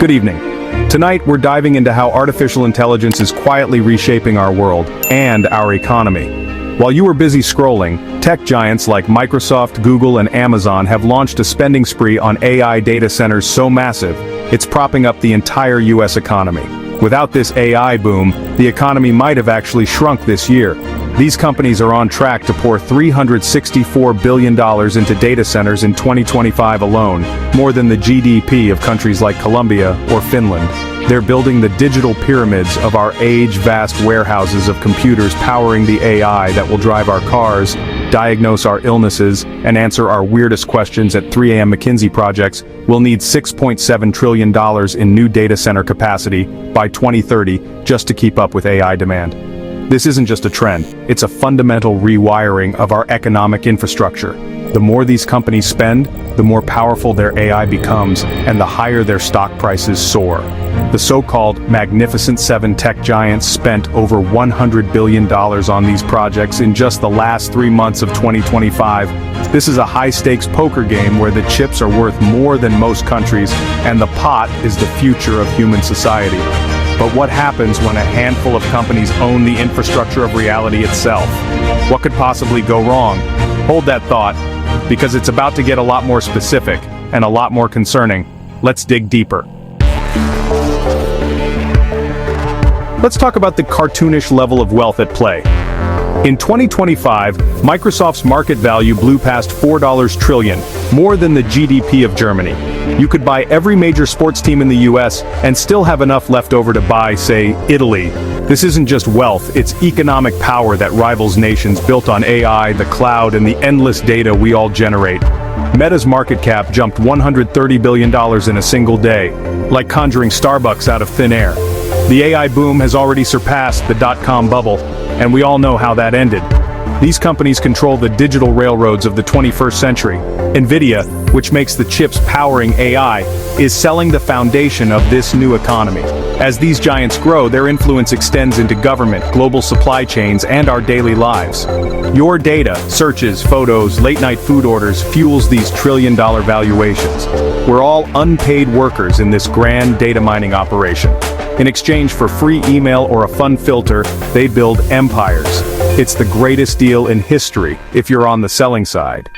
Good evening. Tonight, we're diving into how artificial intelligence is quietly reshaping our world and our economy. While you were busy scrolling, tech giants like Microsoft, Google, and Amazon have launched a spending spree on AI data centers so massive, it's propping up the entire US economy. Without this AI boom, the economy might have actually shrunk this year. These companies are on track to pour $364 billion into data centers in 2025 alone, more than the GDP of countries like Colombia or Finland. They're building the digital pyramids of our age, vast warehouses of computers powering the AI that will drive our cars, diagnose our illnesses, and answer our weirdest questions at 3 a.m. McKinsey projects. We'll need $6.7 trillion in new data center capacity by 2030 just to keep up with AI demand. This isn't just a trend, it's a fundamental rewiring of our economic infrastructure. The more these companies spend, the more powerful their AI becomes, and the higher their stock prices soar. The so-called Magnificent Seven tech giants spent over $100 billion on these projects in just the last 3 months of 2025. This is a high-stakes poker game where the chips are worth more than most countries, and the pot is the future of human society. But what happens when a handful of companies own the infrastructure of reality itself? What could possibly go wrong? Hold that thought, because it's about to get a lot more specific and a lot more concerning. Let's dig deeper. Let's talk about the cartoonish level of wealth at play. In 2025, Microsoft's market value blew past $4 trillion, more than the GDP of Germany. You could buy every major sports team in the US and still have enough left over to buy, say, Italy. This isn't just wealth, it's economic power that rivals nations built on AI, the cloud, and the endless data we all generate. Meta's market cap jumped $130 billion in a single day, like conjuring Starbucks out of thin air. The AI boom has already surpassed the dot-com bubble, and we all know how that ended. These companies control the digital railroads of the 21st century. NVIDIA, which makes the chips powering AI, is selling the foundation of this new economy. As these giants grow, their influence extends into government, global supply chains, and our daily lives. Your data, searches, photos, late-night food orders fuels these trillion-dollar valuations. We're all unpaid workers in this grand data mining operation. In exchange for free email or a fun filter, they build empires. It's the greatest deal in history if you're on the selling side.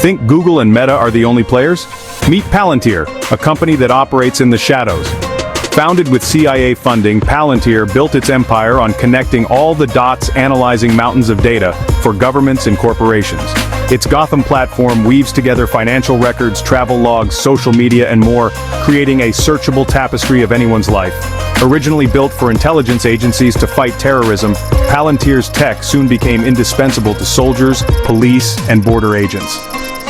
Think Google and Meta are the only players? Meet Palantir, a company that operates in the shadows. Founded with CIA funding, Palantir built its empire on connecting all the dots, analyzing mountains of data for governments and corporations. Its Gotham platform weaves together financial records, travel logs, social media, and more, creating a searchable tapestry of anyone's life. Originally built for intelligence agencies to fight terrorism, Palantir's tech soon became indispensable to soldiers, police, and border agents.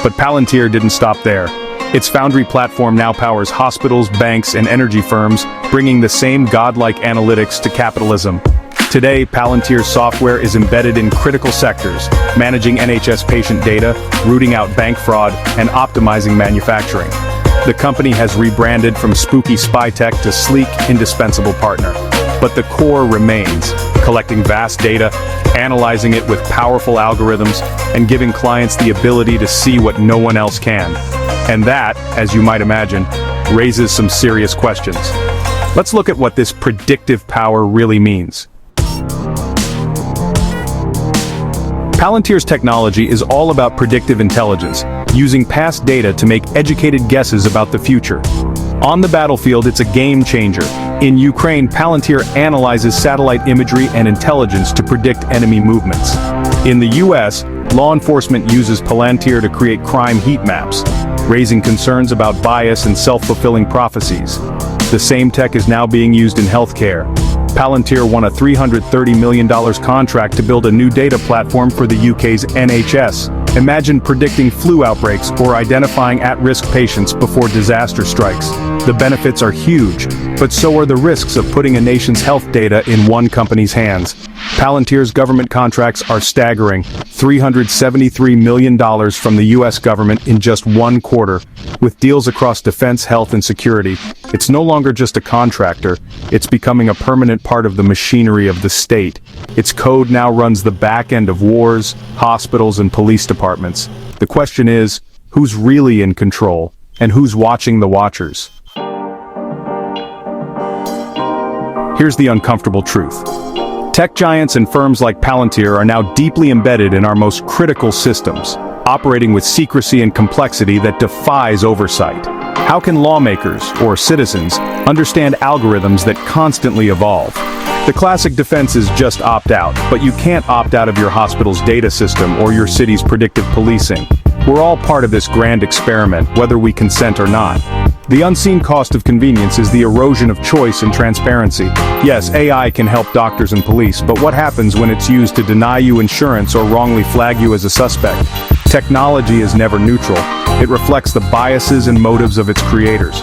But Palantir didn't stop there. Its Foundry platform now powers hospitals, banks, and energy firms, bringing the same godlike analytics to capitalism. Today, Palantir's software is embedded in critical sectors, managing NHS patient data, rooting out bank fraud, and optimizing manufacturing. The company has rebranded from spooky spy tech to sleek, indispensable partner. But the core remains, collecting vast data, analyzing it with powerful algorithms, and giving clients the ability to see what no one else can. And that, as you might imagine, raises some serious questions. Let's look at what this predictive power really means. Palantir's technology is all about predictive intelligence, using past data to make educated guesses about the future. On the battlefield, it's a game changer. In Ukraine, Palantir analyzes satellite imagery and intelligence to predict enemy movements. In the US, law enforcement uses Palantir to create crime heat maps, raising concerns about bias and self-fulfilling prophecies. The same tech is now being used in healthcare. Palantir won a $330 million contract to build a new data platform for the UK's NHS. Imagine predicting flu outbreaks or identifying at-risk patients before disaster strikes. The benefits are huge, but so are the risks of putting a nation's health data in one company's hands. Palantir's government contracts are staggering, $373 million from the US government in just 1 quarter, with deals across defense, health, and security. It's no longer just a contractor, it's becoming a permanent part of the machinery of the state. Its code now runs the back end of wars, hospitals, and police departments. The question is, who's really in control? And who's watching the watchers? Here's the uncomfortable truth. Tech giants and firms like Palantir are now deeply embedded in our most critical systems, operating with secrecy and complexity that defies oversight. How can lawmakers, or citizens, understand algorithms that constantly evolve? The classic defense is just opt out, but you can't opt out of your hospital's data system or your city's predictive policing. We're all part of this grand experiment, whether we consent or not. The unseen cost of convenience is the erosion of choice and transparency. Yes, AI can help doctors and police, but what happens when it's used to deny you insurance or wrongly flag you as a suspect? Technology is never neutral. It reflects the biases and motives of its creators.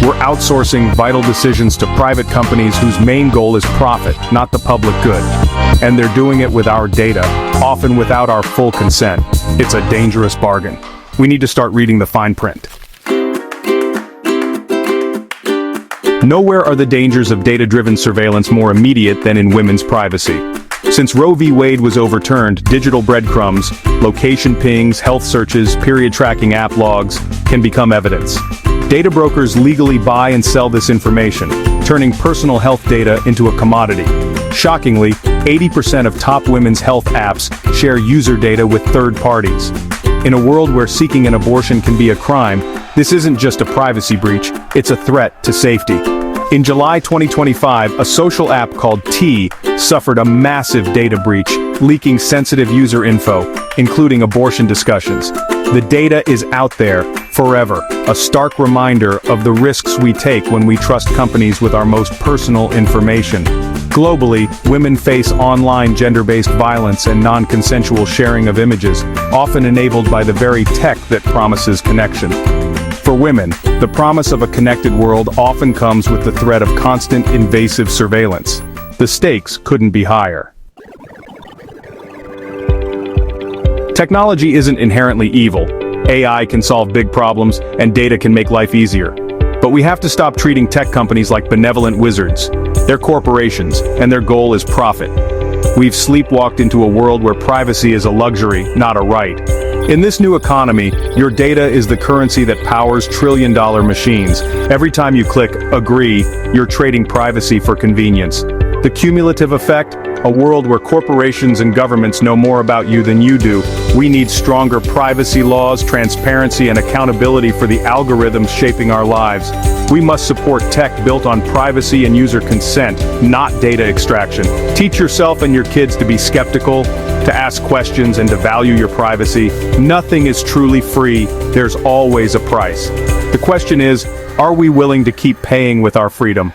We're outsourcing vital decisions to private companies whose main goal is profit, not the public good. And they're doing it with our data, often without our full consent. It's a dangerous bargain. We need to start reading the fine print. Nowhere are the dangers of data-driven surveillance more immediate than in women's privacy. Since Roe v. Wade was overturned, digital breadcrumbs, location pings, health searches, period tracking app logs can become evidence. Data brokers legally buy and sell this information, turning personal health data into a commodity. Shockingly, 80% of top women's health apps share user data with third parties. In a world where seeking an abortion can be a crime, this isn't just a privacy breach, it's a threat to safety. In July 2025, a social app called T suffered a massive data breach, leaking sensitive user info, including abortion discussions. The data is out there, forever, a stark reminder of the risks we take when we trust companies with our most personal information. Globally, women face online gender-based violence and non-consensual sharing of images, often enabled by the very tech that promises connection. For women, the promise of a connected world often comes with the threat of constant invasive surveillance. The stakes couldn't be higher. Technology isn't inherently evil. AI can solve big problems, and data can make life easier. But we have to stop treating tech companies like benevolent wizards. They're corporations, and their goal is profit. We've sleepwalked into a world where privacy is a luxury, not a right. In this new economy, your data is the currency that powers trillion-dollar machines. Every time you click agree, you're trading privacy for convenience. The cumulative effect? A world where corporations and governments know more about you than you do. We need stronger privacy laws, transparency, and accountability for the algorithms shaping our lives. We must support tech built on privacy and user consent, not data extraction. Teach yourself and your kids to be skeptical, to ask questions, and to value your privacy. Nothing is truly free. There's always a price. The question is, are we willing to keep paying with our freedom?